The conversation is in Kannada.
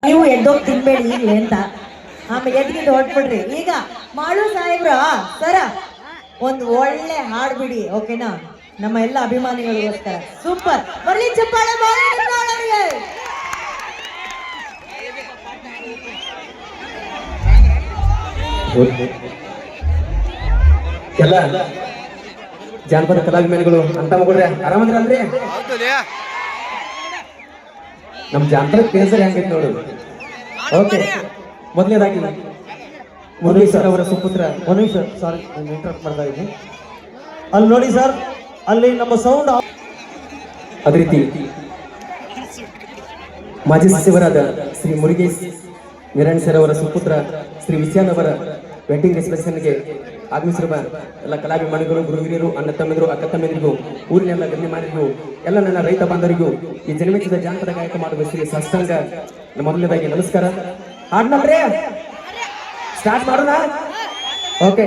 ನೀವು ಎದ್ದೋಗಿ ತಿನ್ಬೇಡಿ ಈಗಲೇ ಅಂತ. ಆಮೇಲೆ ಎದ್ಗಿದ್ದು ಹೊಟ್ಬಿಡ್ರಿ. ಈಗ ಮಾಡು ಸಾಹೇಬ್ರ ಸರ ಒಂದು ಒಳ್ಳೆ ಹಾಡ್ಬಿಡಿ, ಓಕೆನಾ? ನಮ್ಮ ಎಲ್ಲ ಅಭಿಮಾನಿಗಳಿಗೋಸ್ಕರ ಸೂಪರ್. ಬರ್ಲಿ ಚಪ್ಪಾಳೆ ಅವ್ರಿಗೆ. ಎಲ್ಲ ಜಾನಪದ ಕಲಾಭಿಮಾನಿಗಳು ಅಂತ ಮಗಳ್ರೆ ಆರಾಮದ್ರಲ್ರಿ? ನಮ್ ಜಾನಪದ ಕೇಸರಿ ಹೆಂಗೈತಿ ನೋಡು. ಓಕೆ, ಮೊದಲನೇದಾಗಿ ಮುರುಗೇಶ್ ಸರ್ ಅವರ ಸುಪುತ್ರ. ಒಂದು ನಿಮಿಷ, ಸಾರಿ ಇಂಟರಪ್ಟ್ ಮಾಡ್ತಾ ಇದ್ದೀನಿ. ಅಲ್ಲಿ ನೋಡಿ ಸರ್, ಅಲ್ಲಿ ನಮ್ಮ ಸೌಂಡ್. ಅದೇ ರೀತಿ ಮಾಜಿ ಸಚಿವರಾದ ಶ್ರೀ ಮುರುಗೇಶ್ ನಿರಣ್ ಸರ್ ಅವರ ಸುಪುತ್ರ ಶ್ರೀ ವಿಷಯಾನ್ ಅವರ ವೆಡ್ಡಿಂಗ್ ರಿಸೆಪ್ಷನ್ಗೆ ಆಗಮಿಸಿರುವ ಎಲ್ಲ ಕಲಾಭಿಮಾನಿಗಳು, ಗುರು ಹಿರಿಯರು, ಅಣ್ಣ ತಮ್ಮಿದ್ರು, ಅಕ್ಕ ತಮ್ಮಿದ್ರಿಗೂ, ಊರಿನೆಲ್ಲ ಗಣ್ಯಮಾನಿಗೂ, ಎಲ್ಲ ನನ್ನ ರೈತ ಬಾಂಧವರಿಗೂ ಈ ಜನ್ಮೆಚ್ಚಿದ ಜಾನಪದ ಗಾಯಕ ಮಾಡುವ ಶ್ರೀ ಸಾಷ್ಟಾಂಗ ಮೊದಲನೇದಾಗಿ ನಮಸ್ಕಾರ. ಹಾಡ್ನಲ್ರಿ ಸ್ಟಾರ್ಟ್ ಮಾಡೋಣ. ಓಕೆ,